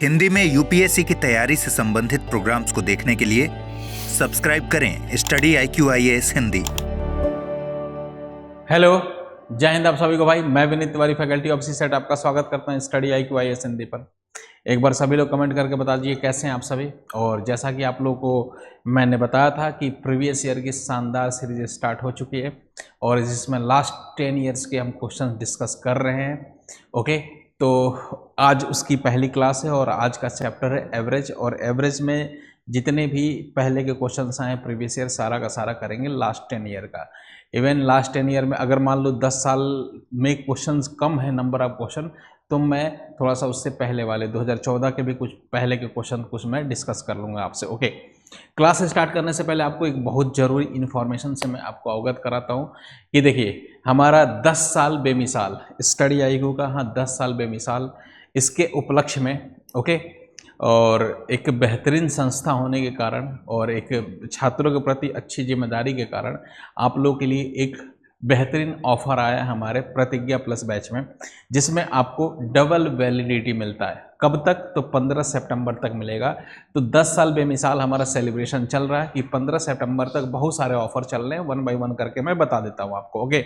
हिंदी में यूपीएससी की तैयारी से संबंधित प्रोग्राम्स को देखने के लिए सब्सक्राइब करें study IQ IAS Hindi. Hello, जय हिंद आप सभी को। भाई मैं Vineet Tiwari, faculty of CSET, आपका स्वागत करता हूं स्टडी IQ IAS हिंदी पर। एक बार सभी लोग कमेंट करके बता दीजिए कैसे हैं आप सभी। और जैसा कि आप लोगों को मैंने बताया था कि प्रीवियस ईयर की शानदार सीरीज स्टार्ट हो चुकी है और जिसमें लास्ट 10 ईयर्स के हम क्वेश्चन डिस्कस कर रहे हैं। ओके, तो आज उसकी पहली क्लास है और आज का चैप्टर है एवरेज। और एवरेज में जितने भी पहले के क्वेश्चंस आए प्रीवियस ईयर सारा का सारा करेंगे लास्ट 10 ईयर का। इवन लास्ट 10 ईयर में अगर मान लो 10 साल में क्वेश्चंस कम है नंबर ऑफ क्वेश्चन, तो मैं थोड़ा सा उससे पहले वाले 2014 के भी कुछ पहले के क्वेश्चन कुछ मैं डिस्कस कर लूँगा आपसे। ओके, क्लास स्टार्ट करने से पहले आपको एक बहुत ज़रूरी इन्फॉर्मेशन से मैं आपको अवगत कराता हूँ कि देखिए हमारा 10 साल बेमिसाल स्टडी IQ का, हाँ 10 साल बेमिसाल, इसके उपलक्ष्य में ओके, और एक बेहतरीन संस्था होने के कारण और एक छात्रों के प्रति अच्छी जिम्मेदारी के कारण आप लोगों के लिए एक बेहतरीन ऑफर आया हमारे प्रतिज्ञा प्लस बैच में, जिसमें आपको डबल वैलिडिटी मिलता है। कब तक? तो 15 सितंबर तक मिलेगा। तो 10 साल बेमिसाल हमारा सेलिब्रेशन चल रहा है कि 15 सितंबर तक बहुत सारे ऑफर चल रहे हैं, 1 बाय 1 करके मैं बता देता हूँ आपको। ओके,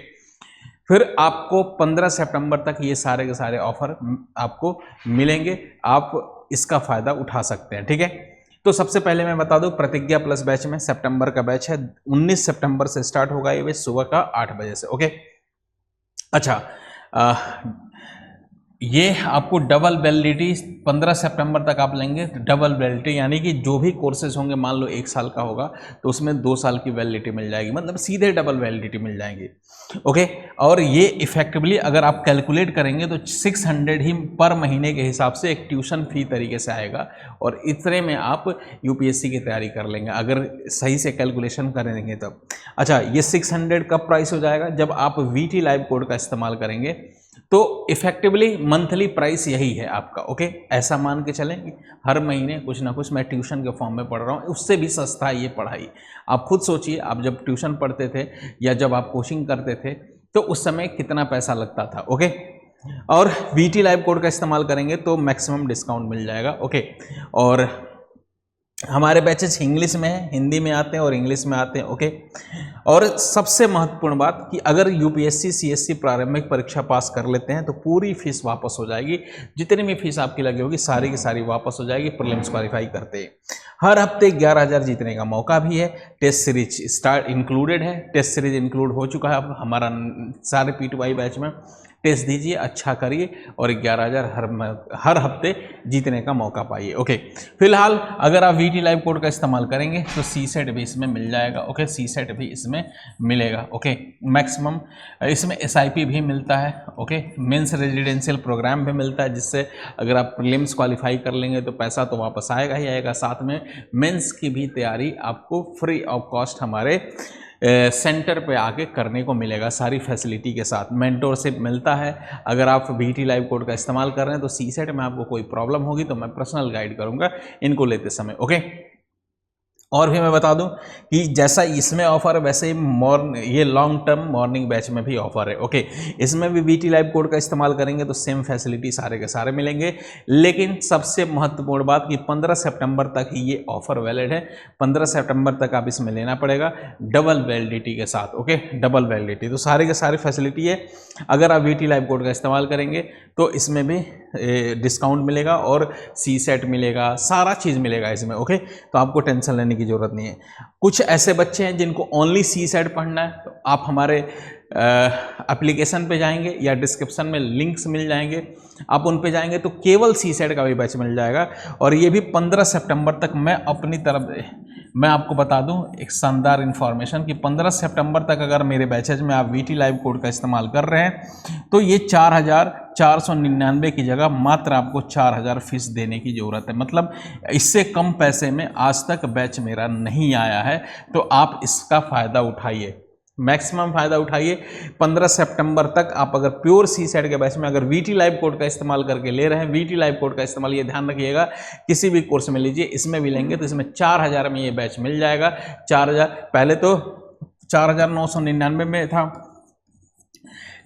फिर आपको 15 सितंबर तक ये सारे के सारे ऑफर आपको मिलेंगे, आप इसका फ़ायदा उठा सकते हैं। ठीक है, तो सबसे पहले मैं बता दूं प्रतिज्ञा प्लस बैच में सितंबर का बैच है, 19 सितंबर से स्टार्ट होगा ये बैच सुबह का 8 बजे से। ओके, अच्छा, ये आपको डबल वैलिडिटी 15 सितंबर तक आप लेंगे। डबल वैलिडिटी यानी कि जो भी कोर्सेज होंगे, मान लो 1 साल का होगा तो उसमें 2 साल की वैलिडिटी मिल जाएगी, मतलब सीधे डबल वैलिडिटी मिल जाएंगी। ओके, और ये इफेक्टिवली अगर आप कैलकुलेट करेंगे तो 600 ही पर महीने के हिसाब से एक ट्यूशन फी तरीके से आएगा और इतने में आप यूपीएससी की तैयारी कर लेंगे अगर सही से कैलकुलेशन करेंगे तब। अच्छा, ये 600 कब प्राइस हो जाएगा? जब आप VT लाइव कोड का इस्तेमाल करेंगे तो इफेक्टिवली मंथली प्राइस यही है आपका। ओके, ऐसा मान के चलें कि हर महीने कुछ ना कुछ मैं ट्यूशन के फॉर्म में पढ़ रहा हूँ, उससे भी सस्ता है ये पढ़ाई। आप खुद सोचिए, आप जब ट्यूशन पढ़ते थे या जब आप कोचिंग करते थे तो उस समय कितना पैसा लगता था। ओके, और VT लाइव कोड का इस्तेमाल करेंगे तो मैक्सिमम डिस्काउंट मिल जाएगा। ओके, और हमारे बैचेस इंग्लिश में है, हिंदी में आते हैं और इंग्लिश में आते हैं। ओके, और सबसे महत्वपूर्ण बात कि अगर यूपीएससी CSC प्रारंभिक परीक्षा पास कर लेते हैं तो पूरी फीस वापस हो जाएगी। जितनी भी फीस आपकी लगी होगी सारी की सारी वापस हो जाएगी प्रीलिम्स क्वालिफाई करते हैं। हर हफ्ते 11,000 जीतने का मौका भी है। टेस्ट सीरीज स्टार्ट इंक्लूडेड है, टेस्ट सीरीज इंक्लूड हो चुका है अब हमारा सारे P2I बैच में। टेस्ट दीजिए, अच्छा करिए और 11,000 हर हफ्ते जीतने का मौका पाइए। ओके, फिलहाल अगर आप VT लाइव कोड का इस्तेमाल करेंगे तो CSET भी इसमें मिल जाएगा। ओके, CSET भी इसमें मिलेगा। ओके, मैक्सिमम इसमें SIP भी मिलता है। ओके, मेंस रेजिडेंशियल प्रोग्राम भी मिलता है, जिससे अगर आप प्रीलिम्स क्वालिफाई कर लेंगे तो पैसा तो वापस आएगा ही आएगा, साथ में मेंस की भी तैयारी आपको फ्री ऑफ कॉस्ट हमारे सेंटर पे आके करने को मिलेगा, सारी फैसिलिटी के साथ। मेंटोरशिप मिलता है। अगर आप VT लाइव कोड का इस्तेमाल कर रहे हैं तो CSET में आपको कोई प्रॉब्लम होगी तो मैं पर्सनल गाइड करूंगा इनको लेते समय। ओके, और भी मैं बता दूं कि जैसा इसमें ऑफर है वैसे ही ये लॉन्ग टर्म मॉर्निंग बैच में भी ऑफर है। ओके, इसमें भी VT लाइव कोड का इस्तेमाल करेंगे तो सेम फैसिलिटी सारे के सारे मिलेंगे, लेकिन सबसे महत्वपूर्ण बात कि 15 सितंबर तक ही ये ऑफर वैलिड है। 15 सितंबर तक आप इसमें लेना पड़ेगा डबल वैलिडिटी के साथ। ओके, डबल वैलिडिटी तो सारे के सारे फैसिलिटी है। अगर आप VT लाइव कोड का इस्तेमाल करेंगे तो इसमें भी डिस्काउंट मिलेगा और CSET मिलेगा, सारा चीज़ मिलेगा इसमें। ओके, तो आपको टेंशन लेने की ज़रूरत नहीं है। कुछ ऐसे बच्चे हैं जिनको ओनली CSET पढ़ना है तो आप हमारे एप्लीकेशन पे जाएंगे या डिस्क्रिप्शन में लिंक्स मिल जाएंगे, आप उन पे जाएंगे तो केवल CSET का भी बैच मिल जाएगा। और ये भी 15 सितंबर तक मैं अपनी तरफ मैं आपको बता दूं एक शानदार इन्फॉर्मेशन कि 15 सितंबर तक अगर मेरे बैचेज में आप VT लाइव कोड का इस्तेमाल कर रहे हैं तो ये 4,499 की जगह मात्र आपको 4,000 फीस देने की ज़रूरत है। मतलब इससे कम पैसे में आज तक बैच मेरा नहीं आया है, तो आप इसका फ़ायदा उठाइए, मैक्सिमम फ़ायदा उठाइए। 15 सितंबर तक आप अगर प्योर CSET के बैच में अगर VT लाइव कोड का इस्तेमाल करके ले रहे हैं, VT लाइव कोड का इस्तेमाल, ये ध्यान रखिएगा, किसी भी कोर्स में लीजिए, इसमें भी लेंगे तो इसमें 4,000 में ये बैच मिल जाएगा। 4,000 पहले तो 4,999 में था,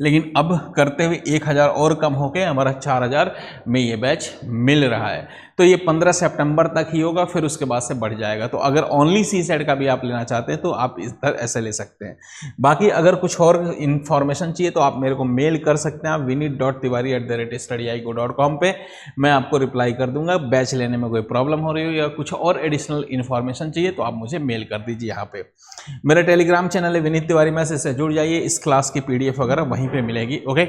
लेकिन अब करते हुए 1000 और कम होके हमारा 4000 में ये बैच मिल रहा है। तो ये 15 सितंबर तक ही होगा, फिर उसके बाद से बढ़ जाएगा। तो अगर ओनली CSET का भी आप लेना चाहते हैं तो आप इस तरह ऐसे ले सकते हैं। बाकी अगर कुछ और इन्फॉर्मेशन चाहिए तो आप मेरे को मेल कर सकते हैं, आप vineet.tiwari@studyaigo.com पे, मैं आपको रिप्लाई कर दूंगा। बैच लेने में कोई प्रॉब्लम हो रही हो या कुछ और एडिशनल इन्फॉर्मेशन चाहिए तो आप मुझे मेल कर दीजिए। यहाँ पे मेरा टेलीग्राम चैनल है विनीत तिवारी, मैसेज से जुड़ जाइए, इस क्लास की PDF वगैरह वहीं पे मिलेगी। ओके,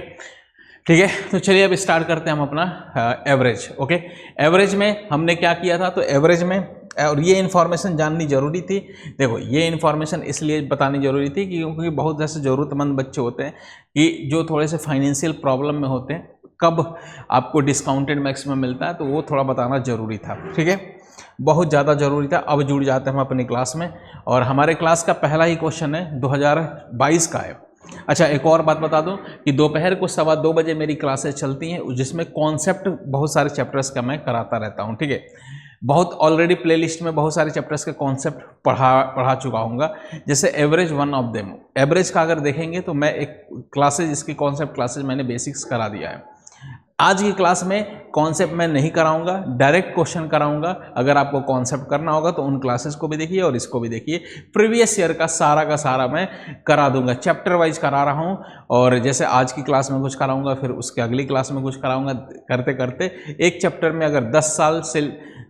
ठीक है, तो चलिए अब स्टार्ट करते हैं हम अपना एवरेज। ओके, एवरेज में हमने क्या किया था, तो एवरेज में, और ये इन्फॉर्मेशन जाननी जरूरी थी। देखो, ये इन्फॉर्मेशन इसलिए बतानी जरूरी थी क्योंकि बहुत ऐसे ज़रूरतमंद बच्चे होते हैं कि जो थोड़े से फाइनेंशियल प्रॉब्लम में होते हैं, कब आपको डिस्काउंटेड मैक्सिमम मिलता है, तो वो थोड़ा बताना ज़रूरी था। ठीक है, बहुत ज़्यादा ज़रूरी था। अब जुड़ जाते हैं हम अपनी क्लास में, और हमारे क्लास का पहला ही क्वेश्चन है 2022 का है। अच्छा, एक और बात बता दूं कि दोपहर को 2:15 बजे मेरी क्लासेस चलती हैं, जिसमें कॉन्सेप्ट बहुत सारे चैप्टर्स का मैं कराता रहता हूं। ठीक है, बहुत ऑलरेडी प्लेलिस्ट में बहुत सारे चैप्टर्स के कॉन्सेप्ट पढ़ा चुका हूँगा। जैसे average one of them, average का अगर देखेंगे तो मैं एक क्लासेज, इसकी कॉन्सेप्ट क्लासेज मैंने बेसिक्स करा दिया है। आज की क्लास में कॉन्सेप्ट मैं नहीं कराऊंगा, डायरेक्ट क्वेश्चन कराऊंगा। अगर आपको कॉन्सेप्ट करना होगा तो उन क्लासेस को भी देखिए और इसको भी देखिए। प्रीवियस ईयर का सारा मैं करा दूंगा, चैप्टर वाइज करा रहा हूं, और जैसे आज की क्लास में कुछ कराऊंगा, फिर उसके अगली क्लास में कुछ कराऊंगा, करते करते एक चैप्टर में अगर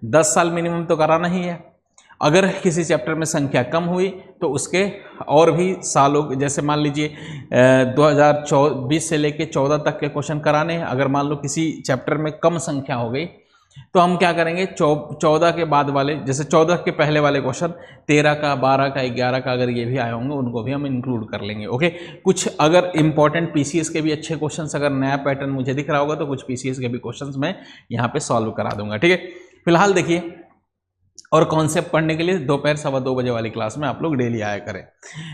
10 साल मिनिमम तो कराना ही है। अगर किसी चैप्टर में संख्या कम हुई तो उसके और भी सालों, जैसे मान लीजिए 2024 से लेके 14 तक के क्वेश्चन कराने हैं। अगर मान लो किसी चैप्टर में कम संख्या हो गई तो हम क्या करेंगे, 14 के बाद वाले, जैसे 14 के पहले वाले क्वेश्चन 13 का, 12 का, 11 का अगर ये भी आए होंगे उनको भी हम इंक्लूड कर लेंगे। ओके, कुछ अगर इंपॉर्टेंट PCS के भी अच्छे क्वेश्चंस, अगर नया पैटर्न मुझे दिख रहा होगा तो कुछ PCS के भी क्वेश्चंस मैं यहाँ पे सॉल्व करा दूंगा। ठीक है, फिलहाल देखिए, और कॉन्सेप्ट पढ़ने के लिए दोपहर 2:15 बजे वाली क्लास में आप लोग डेली आया करें।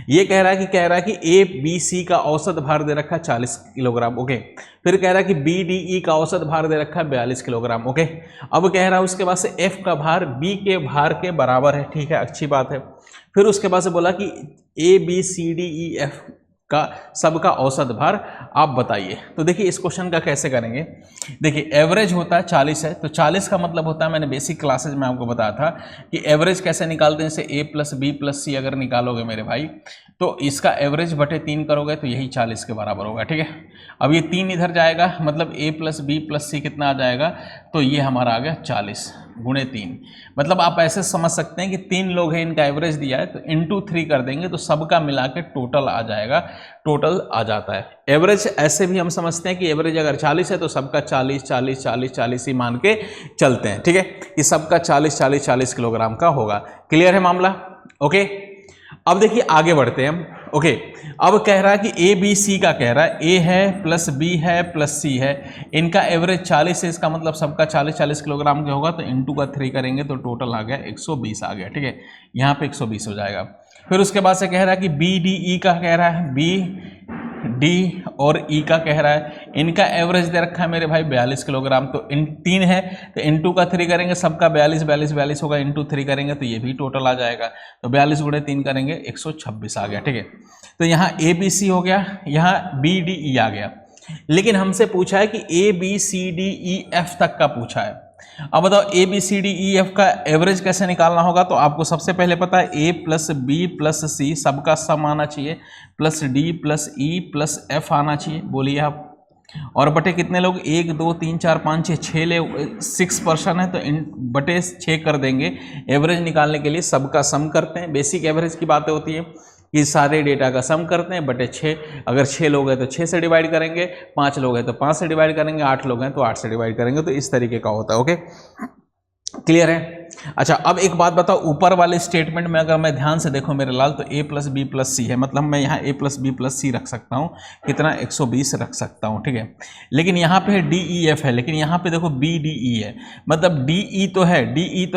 ये कह रहा है कि ABC का औसत भार दे रखा है 40 किलोग्राम। ओके, फिर कह रहा है कि BDE का औसत भार दे रखा है 42 किलोग्राम। ओके, अब कह रहा है उसके बाद से F का भार B के भार के बराबर है। ठीक है, अच्छी बात है। फिर उसके बाद से बोला कि ABCDEF का सबका औसत भार आप बताइए। तो देखिए, इस क्वेश्चन का कैसे करेंगे। देखिए, एवरेज होता है 40 है, तो 40 का मतलब होता है, मैंने बेसिक क्लासेज में आपको बताया था कि एवरेज कैसे निकालते हैं। जैसे A + B + C अगर निकालोगे मेरे भाई, तो इसका एवरेज बटे 3 करोगे तो यही 40 के बराबर होगा। ठीक है, अब ये 3 इधर जाएगा, मतलब A + B + C कितना आ जाएगा, तो ये हमारा आ गया 40 × 3। मतलब आप ऐसे समझ सकते हैं कि 3 लोग हैं, इनका एवरेज दिया है, तो × 3 कर देंगे तो सबका मिला के टोटल आ जाएगा, टोटल आ जाता है। एवरेज ऐसे भी हम समझते हैं कि एवरेज अगर 40 है तो सबका 40 ही मान के चलते हैं। ठीक है, कि सबका 40 किलोग्राम का होगा। क्लियर है मामला? ओके, अब देखिए आगे बढ़ते हैं हम। ओके, अब कह रहा है कि ABC का कह रहा है, A है + B है + C है, इनका एवरेज 40 है, इसका मतलब सबका 40 किलोग्राम का होगा, तो × 3 करेंगे तो टोटल आ गया 120 आ गया। ठीक है, यहाँ पे 120 हो जाएगा। फिर उसके बाद से कह रहा है कि BDE का कह रहा है, BD और E का कह रहा है, इनका एवरेज दे रखा है मेरे भाई 42 किलोग्राम। तो इन 3 है तो × 3 करेंगे, सबका 42 होगा, × 3 करेंगे तो ये भी टोटल आ जाएगा। तो 42 × 3 करेंगे 126 आ गया। ठीक है, तो यहाँ ABC हो गया, यहाँ BDE आ गया। लेकिन हमसे पूछा है कि ABCDEF तक का पूछा है। अब बताओ ABCDEF का एवरेज कैसे निकालना होगा। तो आपको सबसे पहले पता है A + B + C सबका सम आना चाहिए, +D + E + F आना चाहिए। बोलिए आप, और बटे कितने लोग, 1 2 3 4 5 6 6 पर्सन है, तो इन बटे 6 कर देंगे। एवरेज निकालने के लिए सबका सम करते हैं, बेसिक एवरेज की बातें होती है कि सारे डेटा का सम करते हैं, बटे 6। अगर 6 लोग हैं तो 6 से डिवाइड करेंगे, 5 लोग हैं तो 5 से डिवाइड करेंगे, 8 लोग हैं तो 8 से डिवाइड करेंगे। तो इस तरीके का होता है। ओके, क्लियर है? अच्छा, अब एक बात बताओ, ऊपर वाले स्टेटमेंट में अगर मैं ध्यान से देखूं मेरे लाल, तो A + B + C है, मतलब मैं यहाँ A + B + C रख सकता हूँ, कितना 120 रख सकता हूँ। ठीक है, लेकिन यहाँ पे DEF है, लेकिन यहाँ पे देखो BDE है, मतलब DE तो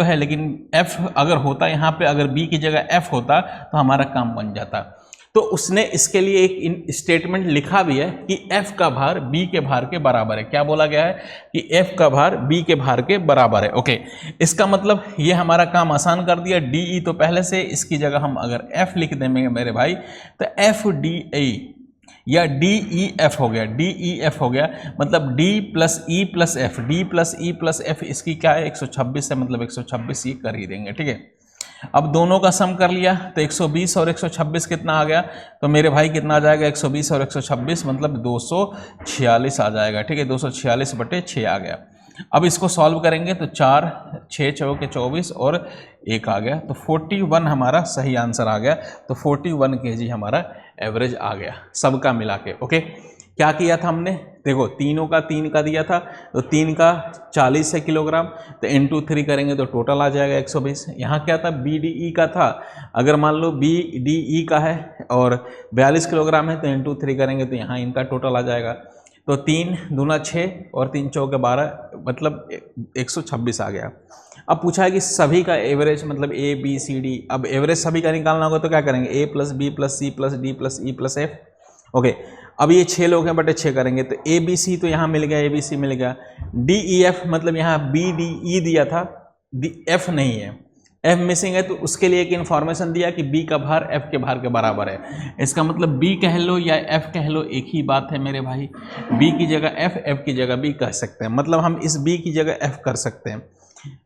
है लेकिन F अगर होता यहाँ पे, अगर B की जगह F होता तो हमारा काम बन जाता। तो उसने इसके लिए एक स्टेटमेंट लिखा भी है कि F का भार B के भार के बराबर है। क्या बोला गया है कि F का भार B के भार के बराबर है। ओके, इसका मतलब ये हमारा काम आसान कर दिया। DE तो पहले से, इसकी जगह हम अगर F लिख देंगे मेरे भाई, तो FDE या डी ई एफ हो गया, डी ई एफ हो गया, मतलब D plus E plus F, D plus E plus F इसकी क्या है 126 है, मतलब 126 ये कर ही देंगे, ठीक है। अब दोनों का सम कर लिया तो 120 और 126 कितना आ गया, तो मेरे भाई कितना आ जाएगा 120 और 126 मतलब 246 आ जाएगा, ठीक है, 246/6 आ गया। अब इसको सॉल्व करेंगे तो 4 6 चौके 24 और 1 आ गया, तो 41 हमारा सही आंसर आ गया। तो 41 kg हमारा एवरेज आ गया सबका मिला के। ओके, क्या किया था हमने, देखो तीनों का 3 का दिया था, तो 3 का 40 है किलोग्राम, तो इंटू 3 करेंगे तो टोटल आ जाएगा 120। यहाँ क्या था, बी डी ई का था, अगर मान लो बी डी ई का है और 42 किलोग्राम है तो इंटू 3 करेंगे तो यहाँ इनका टोटल आ जाएगा। तो 3 दूना 6 और 3 चौके 12 मतलब 126 आ गया। अब पूछा है कि सभी का एवरेज मतलब ए बी सी डी, अब एवरेज सभी का निकालना होगा तो क्या करेंगे, A plus B plus C plus D plus E plus F. Okay, अब ये 6 लोग हैं बटे 6 करेंगे तो ए बी सी तो यहाँ मिल गया, ए बी सी मिल गया, डी ई एफ मतलब यहाँ बी डी ई दिया था, एफ नहीं है, एफ मिसिंग है, तो उसके लिए एक इन्फॉर्मेशन दिया कि बी का भार एफ के भार के बराबर है। इसका मतलब बी कह लो या एफ कह लो एक ही बात है मेरे भाई, बी की जगह एफ, एफ की जगह बी कह सकते हैं, मतलब हम इस बी की जगह एफ कर सकते हैं।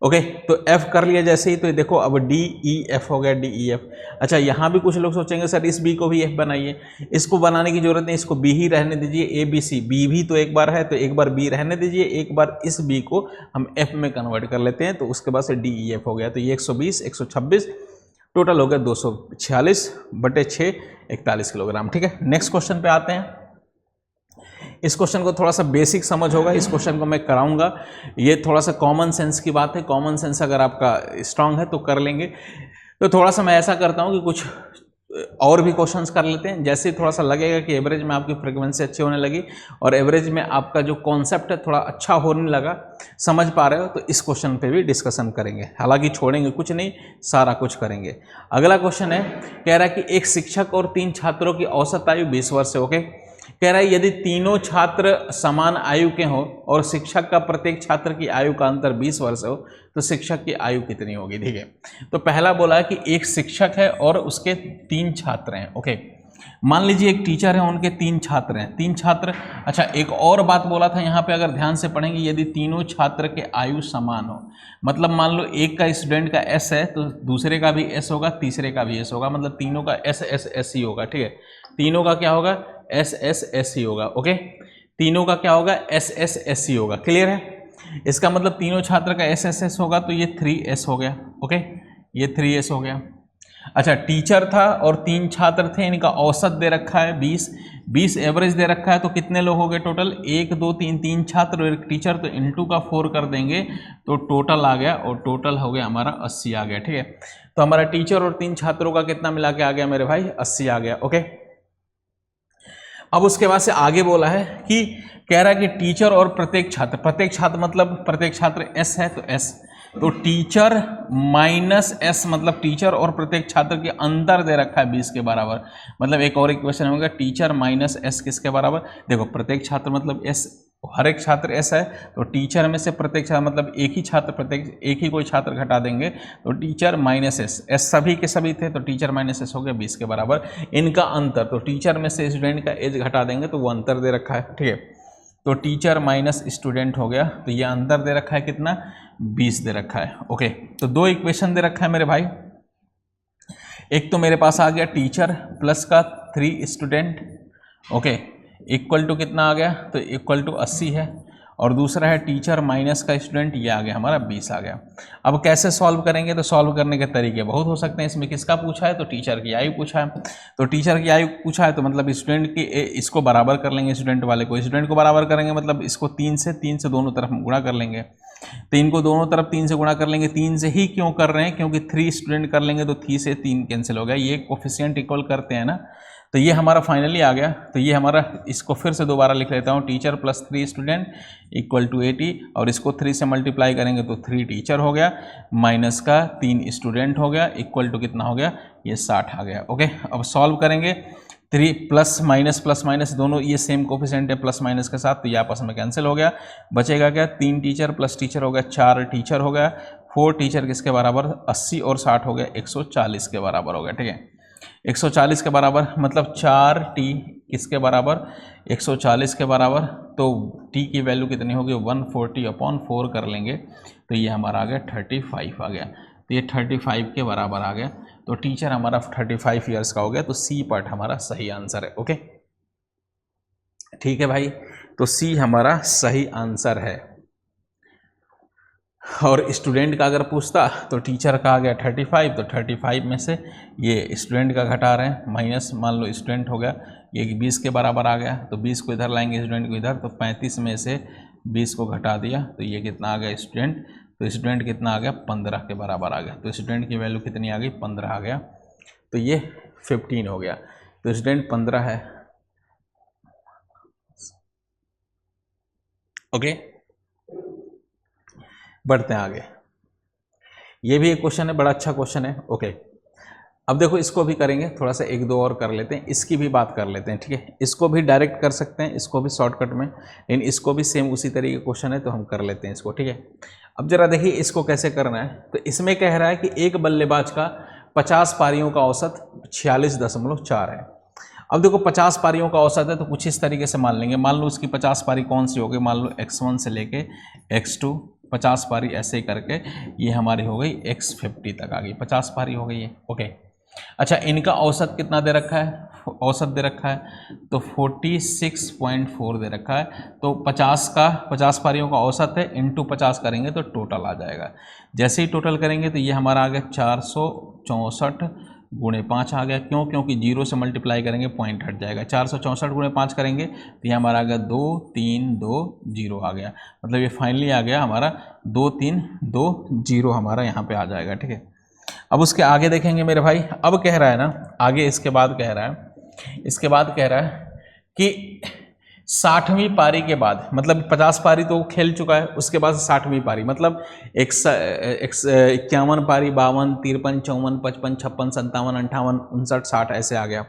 ओके, तो एफ कर लिया जैसे ही, तो देखो अब डी ई एफ हो गया, डी ई एफ। अच्छा, यहाँ भी कुछ लोग सोचेंगे सर इस बी को भी एफ बनाइए, इसको बनाने की जरूरत नहीं, इसको बी ही रहने दीजिए, ए बी सी, बी भी तो एक बार है तो एक बार बी रहने दीजिए, एक बार इस बी को हम एफ में कन्वर्ट कर लेते हैं, तो उसके बाद से डी ई एफ हो गया। तो ये 120 126 टोटल हो गया 246/6 41 किलोग्राम। ठीक है, नेक्स्ट क्वेश्चन पे आते हैं। इस क्वेश्चन को थोड़ा सा बेसिक समझ होगा, इस क्वेश्चन को मैं कराऊंगा, ये थोड़ा सा कॉमन सेंस की बात है, कॉमन सेंस अगर आपका स्ट्रांग है तो कर लेंगे। तो थोड़ा सा मैं ऐसा करता हूँ कि कुछ और भी क्वेश्चंस कर लेते हैं, जैसे थोड़ा सा लगेगा कि एवरेज में आपकी फ्रीक्वेंसी अच्छी होने लगी और एवरेज में आपका जो कॉन्सेप्ट है थोड़ा अच्छा होने लगा, समझ पा रहे हो, तो इस क्वेश्चन पे भी डिस्कशन करेंगे, हालांकि छोड़ेंगे कुछ नहीं, सारा कुछ करेंगे। अगला क्वेश्चन है, कह रहा है कि एक शिक्षक और 3 छात्रों की औसत आयु 20 वर्ष है। ओके, कह रहा है यदि तीनों छात्र समान आयु के हों और शिक्षक का प्रत्येक छात्र की आयु का अंतर 20 वर्ष हो तो शिक्षक की आयु कितनी होगी। ठीक है, तो पहला बोला है कि एक शिक्षक है और उसके 3 छात्र हैं। ओके, मान लीजिए एक टीचर है, उनके 3 छात्र हैं, 3 छात्र। अच्छा, एक और बात बोला था यहाँ पे, अगर ध्यान से पढ़ेंगे, यदि तीनों छात्र के आयु समान हो, मतलब मान लो एक का स्टूडेंट का एस है तो दूसरे का भी एस होगा, तीसरे का भी एस होगा, मतलब तीनों का एस एस एस ही होगा। ठीक है, तीनों का क्या होगा, एस एस एस ही होगा। ओके, तीनों का क्या होगा, एस एस एस ही होगा। क्लियर है, इसका मतलब तीनों छात्र का एस एस एस होगा तो ये 3s हो गया। ओके, ये 3s हो गया। अच्छा, टीचर था और 3 छात्र थे, इनका औसत दे रखा है 20 एवरेज दे रखा है, तो कितने लोग हो गए टोटल, 1 2 3 3 छात्र और एक टीचर, तो इंटू का 4 कर देंगे तो टोटल आ गया, और टोटल हो गया हमारा 80 आ गया। ठीक है, तो हमारा टीचर और 3 छात्रों का कितना मिला के आ गया मेरे भाई, 80 आ गया। ओके, अब उसके बाद से आगे बोला है कि कह रहा है कि टीचर और प्रत्येक छात्र मतलब प्रत्येक छात्र एस है तो एस, तो टीचर माइनस एस मतलब टीचर और प्रत्येक छात्र के अंतर दे रखा है 20 के बराबर, मतलब एक और इक्वेशन होगा टीचर माइनस एस किसके बराबर। देखो प्रत्येक छात्र मतलब एस, हर एक छात्र एस है, तो टीचर में से प्रत्येक छात्र मतलब एक ही छात्र, प्रत्येक एक ही कोई छात्र घटा देंगे तो टीचर माइनस एस, एस सभी के सभी थे तो टीचर माइनस एस हो गया 20 के बराबर। इनका अंतर, तो टीचर में से स्टूडेंट का एज घटा देंगे तो वो अंतर दे रखा है। ठीक है, तो टीचर माइनस स्टूडेंट हो गया, तो ये अंतर दे रखा है कितना, 20 दे रखा है। ओके, तो 2 इक्वेशन दे रखा है मेरे भाई, एक तो मेरे पास आ गया टीचर प्लस का 3 स्टूडेंट, ओके, इक्वल टू कितना आ गया, तो इक्वल टू 80 है, और दूसरा है टीचर माइनस का स्टूडेंट, ये आ गया हमारा 20 आ गया। अब कैसे सॉल्व करेंगे, तो सॉल्व करने के तरीके बहुत हो सकते हैं। इसमें किसका पूछा है, तो टीचर की आयु पूछा है, तो टीचर की आयु पूछा है तो मतलब स्टूडेंट की इसको बराबर कर लेंगे, स्टूडेंट वाले को, स्टूडेंट को बराबर करेंगे मतलब इसको 3 से दोनों तरफ गुणा कर लेंगे, तो इनको दोनों तरफ 3 से गुणा कर लेंगे। 3 से ही क्यों कर रहे हैं, क्योंकि 3 स्टूडेंट कर लेंगे तो 3 से 3 कैंसिल हो गया, ये कोफिशिएंट इक्वल करते हैं ना, तो ये हमारा फाइनली आ गया। तो ये हमारा, इसको फिर से दोबारा लिख लेता हूँ, teacher plus 3 student equal to 80, और इसको 3 से मल्टीप्लाई करेंगे तो 3 टीचर हो गया, माइनस का 3 स्टूडेंट हो गया, इक्वल टू कितना हो गया, ये 60 आ गया। ओके, अब सॉल्व करेंगे, 3 प्लस माइनस दोनों ये सेम कोफिशिएंट है प्लस माइनस के साथ, तो ये आपस में कैंसिल हो गया, बचेगा क्या, 3 टीचर प्लस टीचर हो गया, 4 टीचर हो गया, 4 टीचर किसके बराबर, 80 और 60 हो गया 140 के बराबर हो गया। ठीक है, 140 के बराबर मतलब 4t किसके बराबर, 140 के बराबर, तो t की वैल्यू कितनी होगी 140/4 कर लेंगे तो ये हमारा आ गया 35 आ गया। तो ये 35 के बराबर आ गया। तो टीचर हमारा 35 ईयर्स का हो गया। तो सी पार्ट हमारा सही आंसर है। ओके ठीक है भाई, तो सी हमारा सही आंसर है। और स्टूडेंट का अगर पूछता तो टीचर का आ गया 35, तो 35 में से ये स्टूडेंट का घटा रहे हैं, माइनस मान लो स्टूडेंट हो गया, ये 20 के बराबर आ गया, तो 20 को इधर लाएंगे स्टूडेंट को इधर, तो 35 में से 20 को घटा दिया तो ये कितना आ गया स्टूडेंट, तो स्टूडेंट कितना आ गया 15 के बराबर आ गया। तो स्टूडेंट की वैल्यू कितनी आ गई 15 आ गया, तो ये 15 हो गया। तो स्टूडेंट 15 है। ओके बढ़ते हैं आगे। ये भी एक क्वेश्चन है, बड़ा अच्छा क्वेश्चन है। ओके अब देखो इसको भी करेंगे, थोड़ा सा एक दो और कर लेते हैं, इसकी भी बात कर लेते हैं। ठीक है, इसको भी डायरेक्ट कर सकते हैं, इसको भी शॉर्टकट में, लेकिन इसको भी सेम उसी तरीके का क्वेश्चन है तो हम कर लेते हैं इसको। ठीक है, अब जरा देखिए इसको कैसे करना है। तो इसमें कह रहा है कि एक बल्लेबाज का 50 पारियों का औसत 46.4 है। अब देखो 50 पारियों का औसत है तो कुछ इस तरीके से मान लेंगे, मान लो उसकी 50 पारी कौन सी होगी, मान लो x1 से लेके x2 50 पारी ऐसे ही करके ये हमारी हो गई x50 तक आ गई, 50 पारी हो गई है। ओके अच्छा इनका औसत कितना दे रखा है, औसत दे रखा है तो 46.4 दे रखा है। तो 50 पारियों का औसत है, इंटू 50 करेंगे तो टोटल आ जाएगा। जैसे ही टोटल करेंगे तो ये हमारा आ गया 464 गुणे 5 आ गया। क्यों, क्योंकि 0 से मल्टीप्लाई करेंगे पॉइंट हट जाएगा। 464 गुणे 5 करेंगे तो ये हमारा आ गया 2 3 2 0 आ गया। मतलब ये फाइनली आ गया हमारा 2 3 2 0 हमारा यहाँ पे आ जाएगा। ठीक है, अब उसके आगे देखेंगे मेरे भाई। अब कह रहा है ना आगे, इसके बाद कह रहा है कि 60वीं पारी के बाद, मतलब 50 पारी तो खेल चुका है, उसके बाद 60वीं पारी मतलब 51 पारी, 52 53 54 55 56 57 58 59 60 ऐसे आ गया।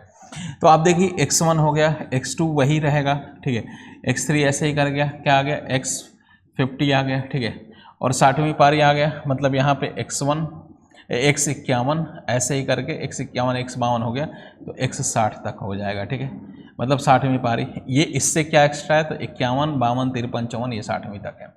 तो आप देखिए x1 हो गया, x2 वही रहेगा। ठीक है, x3 ऐसे ही कर गया, क्या आ गया x50 आ गया। ठीक है, और 60वीं पारी आ गया, मतलब यहाँ पे x1 x51 ऐसे ही करके x51 x52 हो गया तो x60 तक हो जाएगा। ठीक है, मतलब 60वीं पारी। ये इससे क्या एक्स्ट्रा है तो 51 52 53 54 ये 60वीं तक है।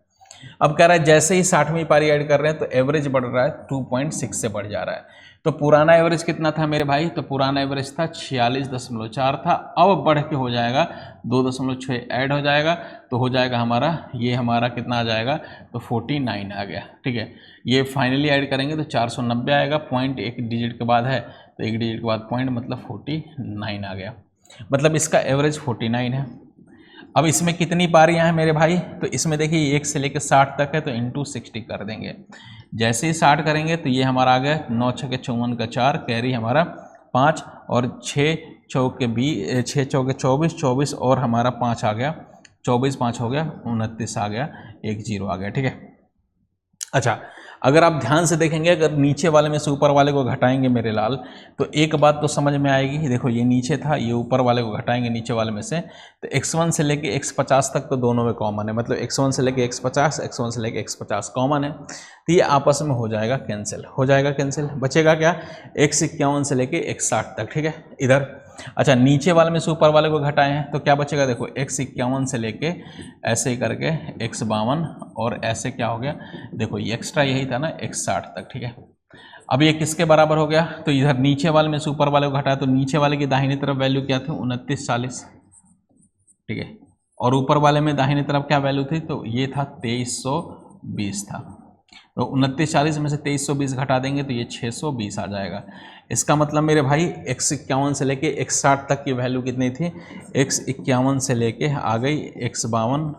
अब कह रहा है जैसे ही 60वीं पारी ऐड कर रहे हैं तो एवरेज बढ़ रहा है, 2.6 से बढ़ जा रहा है। तो पुराना एवरेज कितना था मेरे भाई, तो पुराना एवरेज था 46.4 था, अब बढ़ के हो जाएगा 2.6 ऐड हो जाएगा तो हो जाएगा हमारा, ये हमारा कितना आ जाएगा तो 49 आ गया। ठीक है, ये फाइनली ऐड करेंगे तो 490 आएगा, पॉइंट एक डिजिट के बाद है तो एक डिजिट के बाद पॉइंट, मतलब 49 आ गया। मतलब इसका एवरेज 49 है। अब इसमें कितनी पारियां हैं मेरे भाई, तो इसमें देखिए 1 से लेकर 60 तक है तो इंटू 60 कर देंगे। जैसे ही 60 करेंगे तो ये हमारा आ गया 9 छके 54 का 4, कैरी हमारा 5 और 6 चौके 20 6 चौके 24 24 और हमारा 5 आ गया, 24 5 हो गया 29 आ गया, 1 0 आ गया। ठीक है, अच्छा अगर आप ध्यान से देखेंगे, अगर नीचे वाले में से ऊपर वाले को घटाएंगे मेरे लाल तो एक बात तो समझ में आएगी। देखो ये नीचे था, ये ऊपर वाले को घटाएंगे नीचे वाले में से तो x1 से लेके x50 तक तो दोनों में कॉमन है, मतलब x1 से लेके x50 x1 से लेके x50 कॉमन है तो ये आपस में हो जाएगा कैंसिल, हो जाएगा कैंसिल। बचेगा क्या x51 से लेके x60 तक। ठीक है, इधर अच्छा नीचे वाले में से ऊपर वाले को घटाए हैं तो क्या बचेगा, देखो x51 से लेके ऐसे ही करके x52 और ऐसे क्या हो गया, देखो ये एक्स्ट्रा यही था ना x60 तक। ठीक है, अब ये किसके बराबर हो गया, तो इधर नीचे वाले में से ऊपर वाले को घटाया तो नीचे वाले की दाहिनी तरफ वैल्यू क्या थी 29 40। ठीक है, और ऊपर वाले में दाहिनी तरफ क्या वैल्यू थी, तो ये था 2320 था। तो 29 40 में से 2320 घटा देंगे तो ये 620 आ जाएगा। इसका मतलब मेरे भाई x51 से लेके x60 तक की वैल्यू कितनी थी, x51 से लेके आ गई x52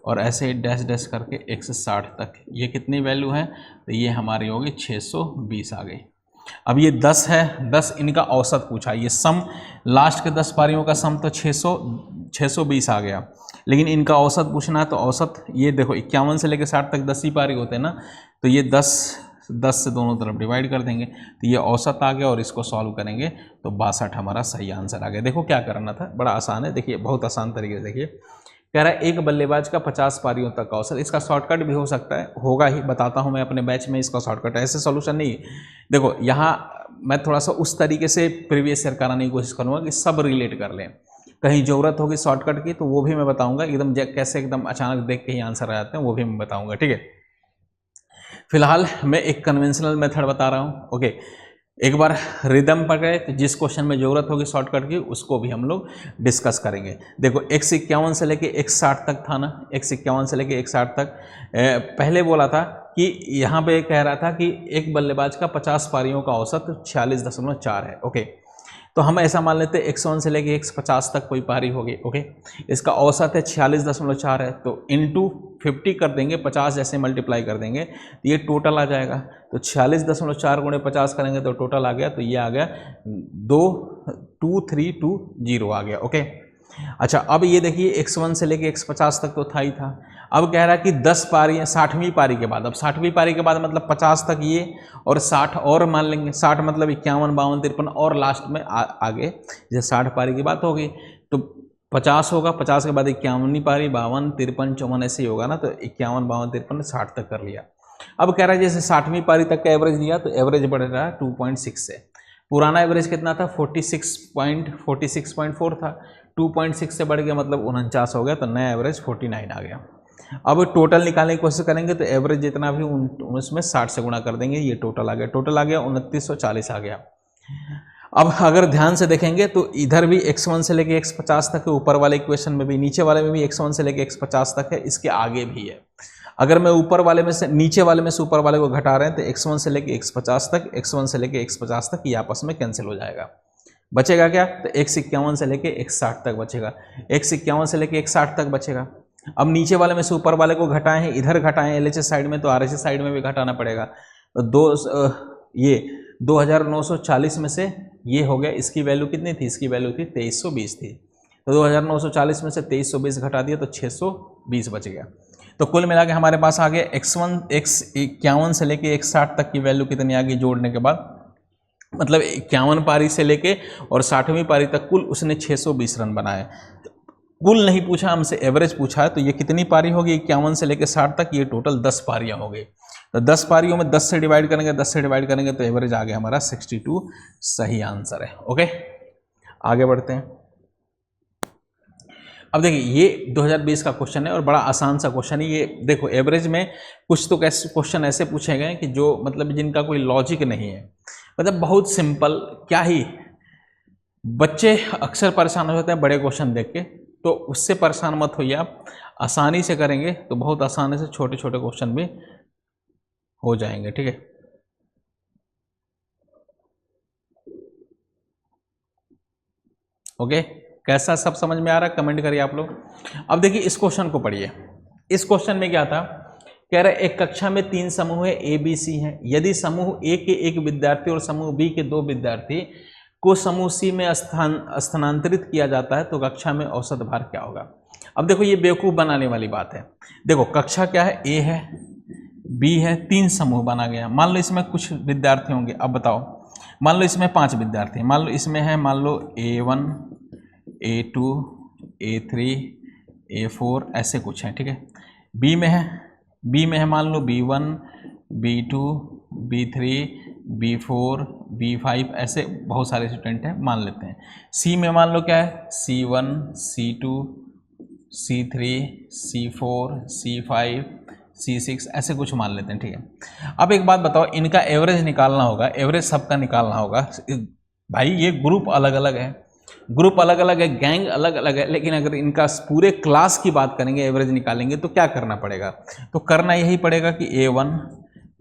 और ऐसे डैश डैश करके x60 तक, ये कितनी वैल्यू है, तो ये हमारी होगी 620 आ गई। अब ये 10 है, 10 इनका औसत पूछा, ये सम लास्ट के 10 पारियों का सम तो 620 आ गया, लेकिन इनका औसत पूछना है तो औसत ये देखो 51 से लेकर 60 तक 10 ही पारी होते हैं ना, तो ये 10 से दोनों तरफ डिवाइड कर देंगे तो ये औसत आ गया और इसको सॉल्व करेंगे तो 62 हमारा सही आंसर आ गया। देखो क्या करना था, बड़ा आसान है, देखिए बहुत आसान तरीके से देखिए कह रहा है एक बल्लेबाज का 50 पारियों तक का औसत। इसका शॉर्टकट भी हो सकता है, होगा ही, बताता हूँ मैं अपने बैच में इसका शॉर्टकट। ऐसे सॉल्यूशन नहीं। देखो यहाँ मैं थोड़ा सा उस तरीके से प्रीवियस ईयर कराने की कोशिश करूँगा कि सब रिलेट कर लें। कहीं ज़रूरत होगी शॉर्टकट की तो वो भी मैं बताऊँगा, एकदम कैसे एकदम अचानक देख के ही आंसर आ जाते हैं वो भी मैं बताऊँगा, ठीक है। फिलहाल मैं एक कन्वेंशनल मेथड बता रहा हूँ, ओके। एक बार रिदम पर गए तो जिस क्वेश्चन में ज़रूरत होगी शॉर्टकट की उसको भी हम लोग डिस्कस करेंगे। देखो 151 से लेके 160 तक था ना, 151 से लेके 160 तक पहले बोला था कि यहाँ पे कह रहा था कि एक बल्लेबाज का 50 पारियों का औसत 46.4 है, ओके। तो हम ऐसा मान लेते हैं 101 से लेके 150 तक कोई पारी होगी, ओके। इसका औसत है 46.4 है, तो इंटू 50 कर देंगे, 50 जैसे मल्टीप्लाई कर देंगे तो ये टोटल आ जाएगा। तो 46.4 गुणे 50 करेंगे तो टोटल आ गया, तो ये आ गया 2320 आ गया, ओके। अच्छा अब ये देखिए 101 से लेके 150 तक तो था ही था। अब कह रहा है कि 10 पारी 60वीं पारी के बाद, अब 60वीं पारी के बाद मतलब 50 तक ये और 60 और मान लेंगे, 60 मतलब 51, 52, 53 और लास्ट में आगे जैसे 60 पारी की बात होगी तो 50 होगा, 50 के बाद 51वीं पारी, 52, 53, 54 ऐसे ही होगा ना, तो 51, 52, 53, 60 तक कर लिया। अब कह रहा है जैसे 60वीं पारी तक का एवरेज लिया तो एवरेज बढ़ रहा है 2.6 से। पुराना एवरेज कितना था 46.4 था, 2.6 से बढ़ गया मतलब 49 हो गया, तो नया एवरेज 49 आ गया। अब टोटल निकालने की कोशिश करेंगे तो एवरेज जितना भी उसमें 60 से गुणा कर देंगे, ये टोटल आ गया, 2940 आ गया। अब अगर ध्यान से देखेंगे तो इधर भी 101 से लेके 150 तक है, ऊपर वाले इक्वेशन में भी, नीचे वाले में भी 101 से लेके 150 तक है, इसके आगे भी है। अगर मैं ऊपर वाले में से नीचे वाले में से ऊपर वाले को घटा रहे हैं तो 101 से लेके 150 तक, 101 से लेके 150 तक ये आपस में कैंसिल हो जाएगा। बचेगा क्या, तो 151 से लेके 160 तक बचेगा, 151 से लेके 160 तक बचेगा। अब नीचे वाले में से ऊपर वाले को घटाए हैं, इधर घटाए हैं LHS साइड में, तो RHS साइड में भी घटाना पड़ेगा। तो ये 2940 में से ये हो गया, इसकी वैल्यू कितनी थी, इसकी वैल्यू थी 2320 थी, तो 2940 में से 2320 घटा दिया तो 620 बच गया। तो कुल मिला के हमारे पास आ गया 151 से लेके 160 तक की वैल्यू कितनी आ गई जोड़ने के बाद, मतलब 51 पारी से लेके और 60वीं पारी तक कुल उसने 620 रन बनाए। कुल नहीं पूछा हमसे, एवरेज पूछा है, तो ये कितनी पारी होगी 51 से लेके 60 तक, ये टोटल 10 पारियां हो गई। तो 10 पारियों में 10 से डिवाइड करेंगे, 10 से डिवाइड करेंगे तो एवरेज आ गया हमारा 62, सही आंसर है, ओके। आगे बढ़ते हैं। अब देखिए ये 2020 का क्वेश्चन है और बड़ा आसान सा क्वेश्चन है ये। देखो एवरेज में कुछ तो कैसे क्वेश्चन ऐसे पूछे गए कि जो मतलब जिनका कोई लॉजिक नहीं है, मतलब बहुत सिंपल, क्या ही बच्चे अक्सर परेशान हो जाते हैं बड़े क्वेश्चन देख के, तो उससे परेशान मत होइए आप, आसानी से करेंगे तो बहुत आसानी से छोटे छोटे क्वेश्चन भी हो जाएंगे, ठीक है। ओके, कैसा सब समझ में आ रहा है, कमेंट करिए आप लोग। अब देखिए इस क्वेश्चन को पढ़िए। इस क्वेश्चन में क्या था, कह रहे एक कक्षा में 3 समूह है A B C हैं। यदि समूह A के 1 विद्यार्थी और समूह B के 2 विद्यार्थी को समूह C में स्थानांतरित किया जाता है तो कक्षा में औसत भार क्या होगा। अब देखो ये बेवकूफ़ बनाने वाली बात है। देखो कक्षा क्या है, A है, B है, 3 समूह बना गया। मान लो इसमें कुछ विद्यार्थी होंगे, अब बताओ, मान लो इसमें 5 विद्यार्थी, मान लो इसमें है, मान लो A1 A2 A3 A4 ऐसे कुछ हैं, ठीक है। B में है मान लो B1 B2 B3 B4 B5 ऐसे बहुत सारे स्टूडेंट हैं, मान लेते हैं। C में मान लो क्या है, C1 C2 C3 C4 C5 C6 ऐसे कुछ मान लेते हैं, ठीक है। अब एक बात बताओ, इनका एवरेज निकालना होगा, एवरेज सबका निकालना होगा। भाई ये ग्रुप अलग अलग है, ग्रुप अलग अलग है, गैंग अलग अलग है, लेकिन अगर इनका पूरे क्लास की बात करेंगे, एवरेज निकालेंगे तो क्या करना पड़ेगा, तो करना यही पड़ेगा कि A1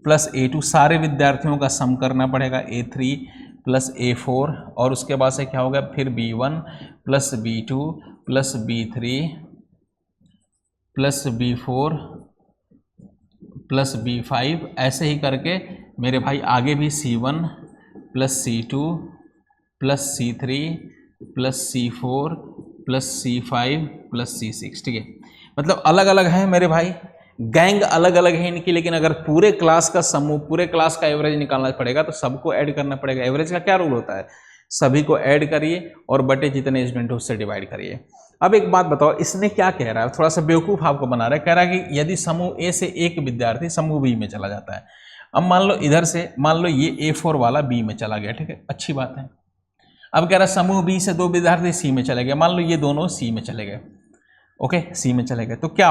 प्लस A2 सारे विद्यार्थियों का सम करना पड़ेगा, A3 प्लस A4 और उसके बाद से क्या होगा फिर B1 plus B2 plus B3 plus B4 plus B5 ऐसे ही करके मेरे भाई आगे भी C1 plus C2 plus C3 plus C4 plus C5 plus C6, ठीक है। मतलब अलग अलग है मेरे भाई, गैंग अलग अलग है इनकी, लेकिन अगर पूरे क्लास का समूह, पूरे क्लास का एवरेज निकालना पड़ेगा तो सबको ऐड करना पड़ेगा। एवरेज का क्या रूल होता है, सभी को ऐड करिए और बटे जितने स्टूडेंट उससे डिवाइड करिए। अब एक बात बताओ, इसने क्या कह रहा है, थोड़ा सा बेवकूफ़ आपको बना रहा है। कह रहा है कि यदि समूह ए से एक विद्यार्थी समूह बी में चला जाता है। अब मान लो इधर से, मान लो ये A4 वाला बी में चला गया, ठीक है, अच्छी बात है। अब कह रहा है समूह बी से 2 विद्यार्थी सी में चले गए, मान लो ये दोनों सी में चले गए, ओके, सी में चले गए, तो क्या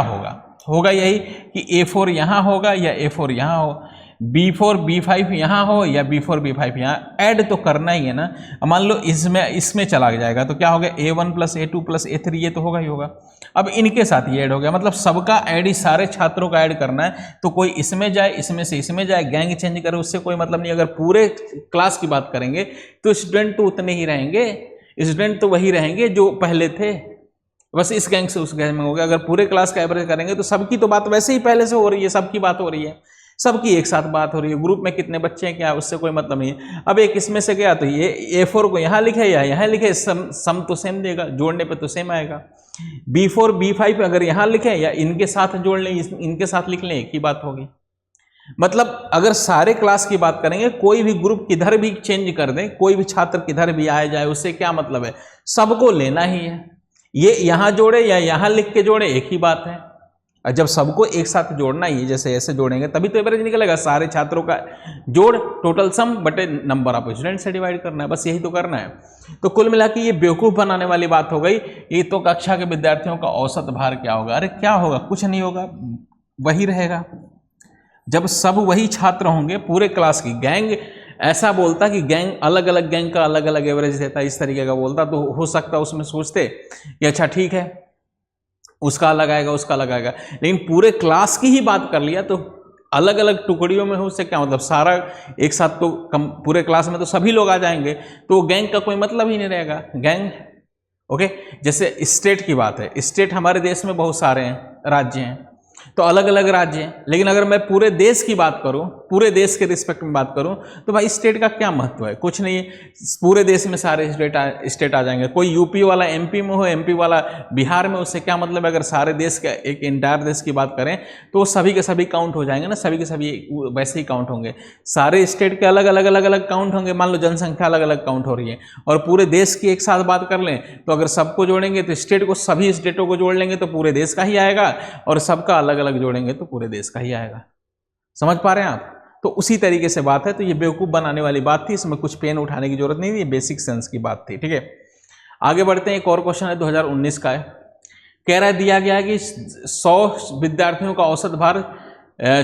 होगा यही कि A4 यहाँ होगा या A4 यहाँ हो, B4 B5 यहाँ हो या B4 B5 यहाँ, ऐड तो करना ही है ना। मान लो इसमें चला जाएगा तो क्या होगा, A1 + A2 + A3, ये तो होगा ही होगा। अब इनके साथ ये ऐड हो गया, मतलब सबका ऐड ही, सारे छात्रों का ऐड करना है। तो कोई इसमें जाए, इसमें से इसमें जाए, गैंग चेंज करे, उससे कोई मतलब नहीं। अगर पूरे क्लास की बात करेंगे तो स्टूडेंट तो उतने ही रहेंगे, स्टूडेंट तो वही रहेंगे जो पहले थे, बस इस गैंग से उस गैंग में हो गया। अगर पूरे क्लास का एवरेज करेंगे तो सबकी तो बात वैसे ही पहले से हो रही है, सबकी बात हो रही है, सबकी एक साथ बात हो रही है। ग्रुप में कितने बच्चे हैं क्या, उससे कोई मतलब नहीं है। अब एक इसमें से गया तो ये A4 को यहाँ लिखे या यहाँ लिखे, सम तो सेम देगा, जोड़ने पे तो सेम आएगा। B4 B5 अगर यहाँ लिखे या इनके साथ जोड़ लें, इनके साथ लिख लें, एक ही बात होगी। मतलब अगर सारे क्लास की बात करेंगे, कोई भी ग्रुप किधर भी चेंज कर दें, कोई भी छात्र किधर भी आए जाए, उससे क्या मतलब है, सबको लेना ही है। ये यहाँ जोड़े या यहाँ लिख के जोड़े, एक ही बात है। और जब सबको एक साथ जोड़ना ही, जैसे ऐसे जोड़ेंगे तभी तो एवरेज निकलेगा। सारे छात्रों का जोड़, टोटल सम बटे नंबर ऑफ स्टूडेंट से डिवाइड करना है, बस यही तो करना है। तो कुल मिला के ये बेवकूफ़ बनाने वाली बात हो गई। ये तो कक्षा के विद्यार्थियों का औसत भार क्या होगा, अरे क्या होगा, कुछ नहीं होगा, वही रहेगा। जब सब वही छात्र होंगे पूरे क्लास की, गैंग ऐसा बोलता कि गैंग अलग अलग गैंग का अलग अलग एवरेज देता, इस तरीके का बोलता, तो हो सकता उसमें सोचते कि अच्छा ठीक है, उसका अलग आएगा, उसका अलग आएगा। लेकिन पूरे क्लास की ही बात कर लिया तो अलग अलग टुकड़ियों में हो, उससे क्या मतलब, सारा एक साथ तो पूरे क्लास में तो सभी लोग आ जाएंगे, तो गैंग का कोई मतलब ही नहीं रहेगा। गैंग ओके, जैसे स्टेट की बात है, स्टेट हमारे देश में बहुत सारे हैं, राज्य हैं, तो अलग अलग राज्य हैं। लेकिन अगर मैं पूरे देश की बात करूं, पूरे देश के रिस्पेक्ट में बात करूं, तो भाई स्टेट का क्या महत्व है, कुछ नहीं है। पूरे देश में सारे स्टेट आ जाएंगे। कोई यूपी वाला एमपी में हो, एमपी वाला बिहार में, उससे क्या मतलब है। अगर सारे देश का, एक इंटायर देश की बात करें तो वो सभी के सभी काउंट हो जाएंगे ना, सभी के सभी वैसे ही काउंट होंगे। सारे स्टेट के अलग अलग अलग अलग काउंट होंगे। मान लो जनसंख्या अलग अलग काउंट हो रही है, और पूरे देश की एक साथ बात कर लें तो अगर सबको जोड़ेंगे तो स्टेट को, सभी स्टेटों को जोड़ लेंगे तो पूरे देश का ही आएगा, और सबका अलग अलग जोड़ेंगे तो पूरे देश का ही आएगा। समझ पा रहे हैं आप? तो उसी तरीके से बात है। तो ये बेवकूफ़ बनाने वाली बात थी, इसमें कुछ पेन उठाने की जरूरत नहीं थी, ये बेसिक सेंस की बात थी। ठीक है, आगे बढ़ते हैं। एक और क्वेश्चन है, 2019 का है। कह रहा है, दिया गया है कि 100 विद्यार्थियों का औसत भार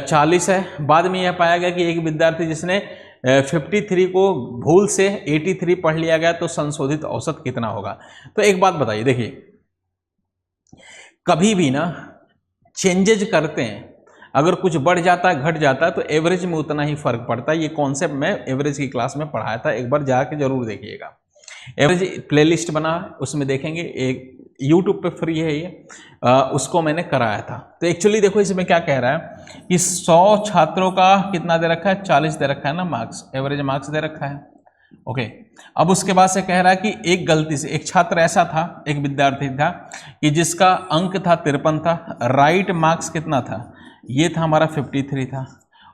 40 है। बाद में यह पाया गया कि एक विद्यार्थी जिसने 53 को भूल से 83 पढ़ लिया गया, तो संशोधित औसत कितना होगा। तो एक बात बताइए, देखिए कभी भी ना चेंजेज करते हैं, अगर कुछ बढ़ जाता है घट जाता है तो एवरेज में उतना ही फर्क पड़ता है। ये कॉन्सेप्ट मैं एवरेज की क्लास में पढ़ाया था, एक बार जाके जरूर देखिएगा। एवरेज प्लेलिस्ट बना, उसमें देखेंगे, एक यूट्यूब पे फ्री है ये, उसको मैंने कराया था। तो एक्चुअली देखो इसमें क्या कह रहा है कि 100 छात्रों का कितना दे रखा है, 40 दे रखा है ना मार्क्स, एवरेज मार्क्स दे रखा है। ओके, अब उसके बाद से कह रहा है कि एक गलती से एक छात्र ऐसा था, एक विद्यार्थी था कि जिसका अंक था 53 था, राइट मार्क्स कितना था, ये था हमारा 53 था,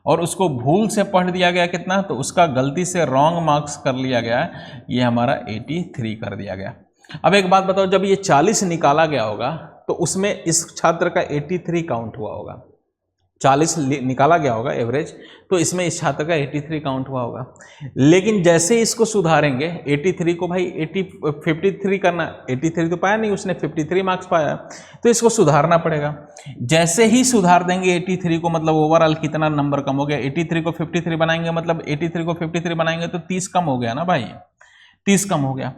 और उसको भूल से पढ़ दिया गया कितना, तो उसका गलती से रॉन्ग मार्क्स कर लिया गया, ये हमारा 83 कर दिया गया। अब एक बात बताओ, जब ये 40 निकाला गया होगा तो उसमें इस छात्र का 83 काउंट हुआ होगा। 40 निकाला गया होगा एवरेज, तो इसमें इस छात्र का 83 काउंट हुआ होगा। लेकिन जैसे इसको सुधारेंगे, 83 को भाई 53 करना, 83 तो पाया नहीं उसने, 53 मार्क्स पाया, तो इसको सुधारना पड़ेगा। जैसे ही सुधार देंगे 83 को, मतलब ओवरऑल कितना नंबर कम हो गया, 83 को 53 बनाएंगे, मतलब 83 को 53 बनाएंगे तो 30 कम हो गया ना भाई, 30 कम हो गया।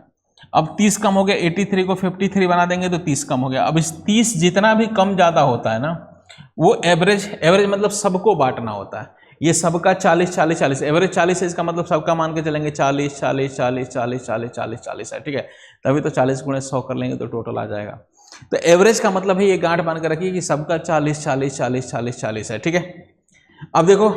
अब 30 कम हो गया, 83 को 53 बना देंगे तो 30 कम हो गया। अब इस 30 जितना भी कम ज़्यादा होता है ना, वो एवरेज मतलब सबको बांटना होता है। ये सबका 40 40 40, एवरेज 40 है, इसका मतलब सबका मान के चलेंगे 40 40 40 40 40 40 40 है। ठीक है, तभी तो 40 × 100 कर लेंगे तो टोटल आ जाएगा। तो एवरेज का मतलब है ये गांठ बांध कर रखिए कि सबका 40 40 40 40 40 है। ठीक है, अब देखो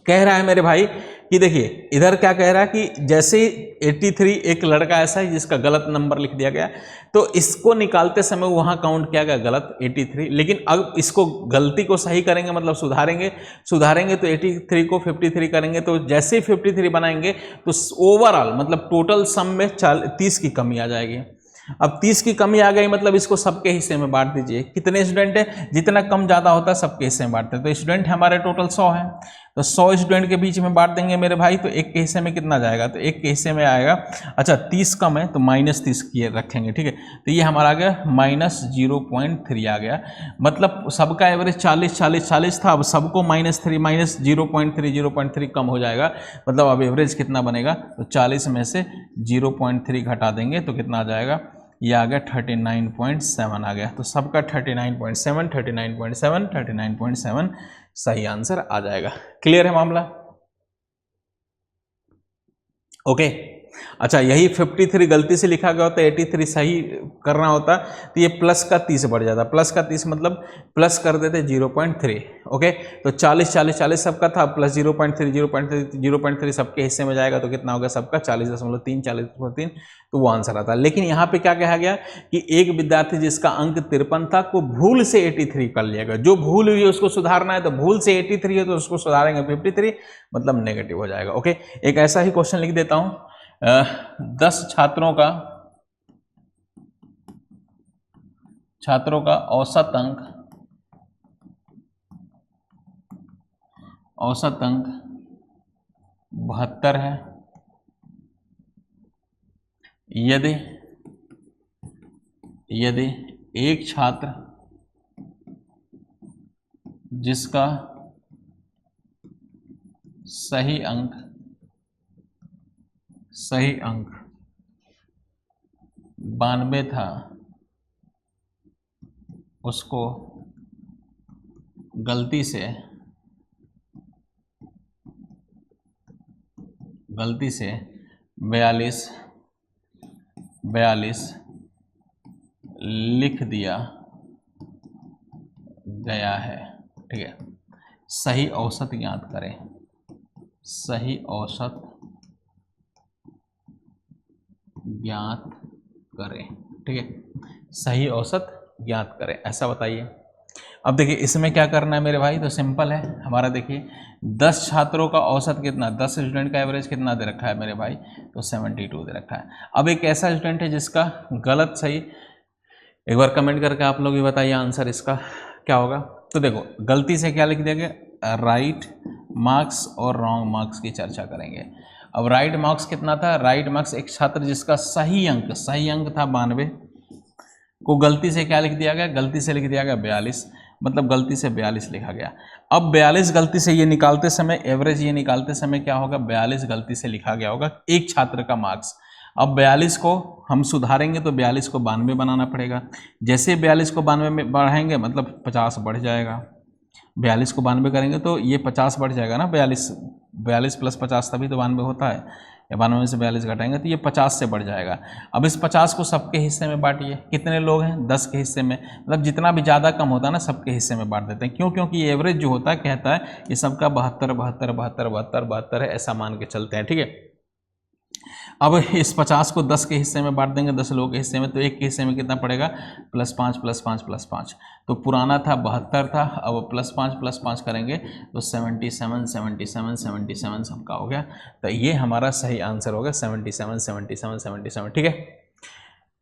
कह रहा है मेरे भाई कि देखिए इधर क्या कह रहा है कि जैसे 83, एक लड़का ऐसा है जिसका गलत नंबर लिख दिया गया, तो इसको निकालते समय वहां काउंट किया गया गलत 83। लेकिन अब इसको गलती को सही करेंगे, मतलब सुधारेंगे तो 83 को 53 करेंगे, तो जैसे ही 53 बनाएंगे तो ओवरऑल मतलब टोटल सम में 30 की कमी आ जाएगी। अब 30 की कमी आ गई, मतलब इसको सबके हिस्से में बांट दीजिए। कितने स्टूडेंट है, जितना कम ज़्यादा होता है सबके हिस्से में बांटते हैं। तो स्टूडेंट हमारे टोटल 100 है, तो 100 स्टूडेंट के बीच में बांट देंगे मेरे भाई। तो एक के हिस्से में कितना जाएगा, तो एक के हिस्से में आएगा, अच्छा 30 कम है तो -30 किए रखेंगे, ठीक है। तो ये हमारा आ गया -0.3 आ गया, मतलब सबका एवरेज 40 था, अब सबको -0.3 कम हो जाएगा, मतलब अब एवरेज कितना बनेगा, तो 40 में से 0.3 घटा देंगे तो कितना आ जाएगा, ये आ गया 39.7 आ गया। तो सबका 39.7 सही आंसर आ जाएगा। क्लियर है मामला? ओके अच्छा, यही 53 गलती से लिखा गया होता, 83 सही करना होता, तो ये प्लस का 30 बढ़ जाता। प्लस का 30 मतलब प्लस कर देते 0.3। ओके, तो 40 सबका था, प्लस 0.3 सबके हिस्से में जाएगा तो कितना होगा, सबका 40.3, तो वो आंसर आता है। लेकिन यहाँ पे क्या कहा गया कि एक विद्यार्थी जिसका अंक 53 था को भूल से 83 कर लिया गया। जो भूल हुई है उसको सुधारना है, तो भूल से 83 है तो उसको सुधारेंगे 53, मतलब नेगेटिव हो जाएगा। ओके, एक ऐसा ही क्वेश्चन लिख देता हूँ। 10 छात्रों का औसत अंक 72 है। यदि एक छात्र जिसका सही अंक 92 था उसको गलती से 42 लिख दिया गया है, ठीक है। सही औसत ज्ञात करें, सही औसत ज्ञात करें, ठीक है। सही औसत ज्ञात करें, ऐसा बताइए। अब देखिए इसमें क्या करना है मेरे भाई, तो सिंपल है हमारा। देखिए 10 छात्रों का औसत कितना, 10 स्टूडेंट का एवरेज कितना दे रखा है मेरे भाई, तो 72 दे रखा है। अब एक ऐसा स्टूडेंट है जिसका गलत सही, एक बार कमेंट करके आप लोग भी बताइए आंसर इसका क्या होगा। तो देखो गलती से क्या लिख दिया गया, राइट मार्क्स और रॉन्ग मार्क्स की चर्चा करेंगे। अब राइट मार्क्स कितना था, राइट मार्क्स एक छात्र जिसका सही अंक था 92 को गलती से क्या लिख दिया गया, गलती से लिख दिया गया 42, मतलब गलती से 42 लिखा गया। अब 42 गलती से ये निकालते समय, एवरेज ये निकालते समय क्या होगा, 42 गलती से लिखा गया होगा एक छात्र का मार्क्स। अब 42 को हम सुधारेंगे तो 42 को 92 बनाना पड़ेगा। जैसे 42 को 92 में बढ़ाएंगे मतलब 50 बढ़ जाएगा। 42 को 92 करेंगे तो ये 50 बढ़ जाएगा ना, 42 प्लस 50 तभी तो 92 होता है, या 92 में से 42 घटाएंगे तो ये 50 से बढ़ जाएगा। अब इस 50 को सबके हिस्से में बांटिए, कितने लोग हैं, 10 के हिस्से में, मतलब जितना भी ज़्यादा कम होता है ना सबके हिस्से में बांट देते हैं। क्यों, क्योंकि ये एवरेज जो होता है कहता है ये सबका 72 है, ऐसा मान के चलते हैं, ठीक है। अब इस 50 को 10 के हिस्से में बांट देंगे, 10 लोगों के हिस्से में, तो एक के हिस्से में कितना पड़ेगा, +5 तो पुराना था 72 था, अब +5 करेंगे तो 77 सबका हो गया। तो ये हमारा सही आंसर होगा 77, ठीक है।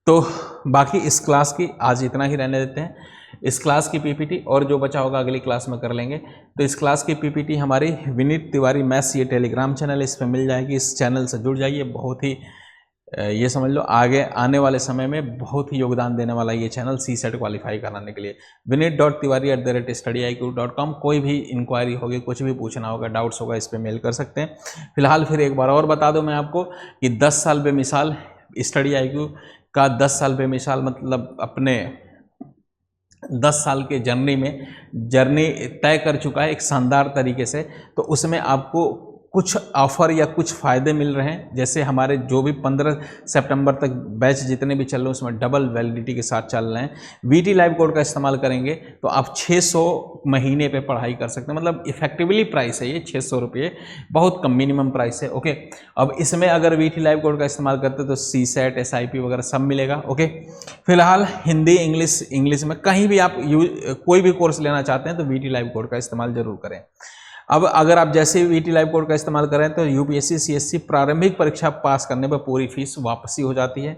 तो बाकी इस क्लास की आज इतना ही रहने देते हैं। इस क्लास की पीपीटी और जो बचा होगा अगली क्लास में कर लेंगे। तो इस क्लास की पीपीटी हमारी विनीत तिवारी मैथ्स, ये टेलीग्राम चैनल, इस पर मिल जाएगी। इस चैनल से जुड़ जाइए, बहुत ही ये समझ लो आगे आने वाले समय में बहुत ही योगदान देने वाला ये चैनल CSET क्वालिफाई कराने के लिए। vineet.tiwari@tiwari.com। कोई भी इंक्वायरी होगी, कुछ भी पूछना होगा, डाउट्स होगा, इस पर मेल कर सकते हैं। फिलहाल फिर एक बार और बता दूं मैं आपको कि 10 साल बेमिसाल स्टडी IQ का 10 साल बेमिसाल मतलब अपने 10 साल के जर्नी तय कर चुका है एक शानदार तरीके से। तो उसमें आपको कुछ ऑफर या कुछ फ़ायदे मिल रहे हैं, जैसे हमारे जो भी 15 सितंबर तक बैच जितने भी चल रहे हैं उसमें डबल वैलिडिटी के साथ चल रहे हैं। VT लाइव कोड का इस्तेमाल करेंगे तो आप 600 महीने पे पढ़ाई कर सकते हैं, मतलब इफेक्टिवली प्राइस है ये 600 रुपये, बहुत कम मिनिमम प्राइस है। ओके, अब इसमें अगर VT लाइव कोड का इस्तेमाल करते तो CSET SIP वगैरह सब मिलेगा। ओके, फिलहाल हिंदी इंग्लिश में कहीं भी आप कोई भी कोर्स लेना चाहते हैं तो VT लाइव कोड का इस्तेमाल जरूर करें। अब अगर आप जैसे वीटी लाइव कोड का इस्तेमाल करें तो यूपीएससी सीएससी प्रारंभिक परीक्षा पास करने पर पूरी फीस वापसी हो जाती है।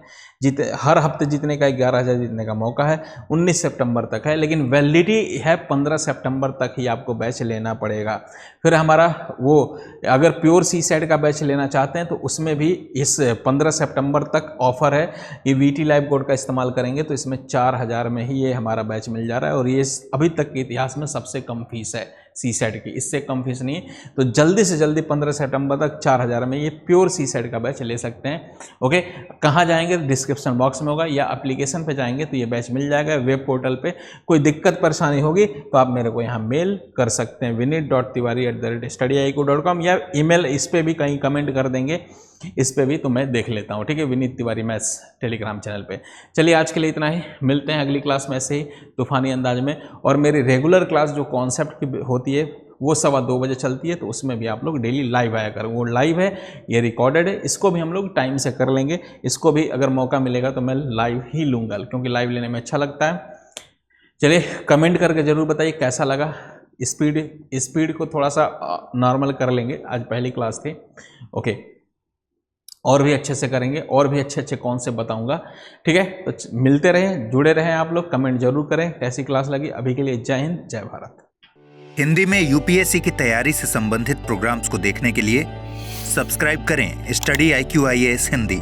हर हफ्ते जीतने का 11,000 जीतने का मौका है, 19 सितंबर तक है, लेकिन वैलिडिटी है 15 सितंबर तक ही आपको बैच लेना पड़ेगा। फिर हमारा वो अगर प्योर सी सेट का बैच लेना चाहते हैं तो उसमें भी इस 15 सितंबर तक ऑफर है। ये वीटी लाइव कोड का इस्तेमाल करेंगे तो इसमें 4,000 में ही ये हमारा बैच मिल जा रहा है और ये अभी तक के इतिहास में सबसे कम फीस है सी सेट की, इससे कम फीस नहीं है। तो जल्दी से जल्दी 15 सितंबर तक 4,000 में ये प्योर सी सेट का बैच ले सकते हैं। ओके, कहाँ जाएंगे? डिस्क्रिप्शन बॉक्स में होगा या एप्लीकेशन पे जाएंगे तो ये बैच मिल जाएगा वेब पोर्टल पे। कोई दिक्कत परेशानी होगी तो आप मेरे को यहाँ मेल कर सकते हैं vinit.tiwari@studyaiku.com या ईमेल, इस पर भी कहीं कमेंट कर देंगे, इस पे भी तो मैं देख लेता हूँ। ठीक है, Vineet Tiwari maths Telegram channel पे। चलिए आज के लिए इतना ही, मिलते हैं अगली क्लास में ऐसे ही तूफानी अंदाज में। और मेरी रेगुलर क्लास जो कॉन्सेप्ट की होती है वो 2:15 बजे चलती है, तो उसमें भी आप लोग डेली लाइव आया करें। वो लाइव है, ये रिकॉर्डेड है, इसको भी हम लोग टाइम से कर लेंगे। इसको भी अगर मौका मिलेगा तो मैं लाइव ही लूँगा क्योंकि लाइव लेने में अच्छा लगता है। चलिए कमेंट करके ज़रूर बताइए कैसा लगा। स्पीड को थोड़ा सा नॉर्मल कर लेंगे, आज पहली क्लास थी। ओके, और भी अच्छे से करेंगे और भी अच्छे अच्छे कॉन्सेप्ट बताऊंगा। ठीक है, तो मिलते रहें, जुड़े रहें आप लोग, कमेंट जरूर करें कैसी क्लास लगी। अभी के लिए जय हिंद, जय भारत। हिंदी में यूपीएससी की तैयारी से संबंधित प्रोग्राम्स को देखने के लिए सब्सक्राइब करें स्टडी IQ IAS हिंदी।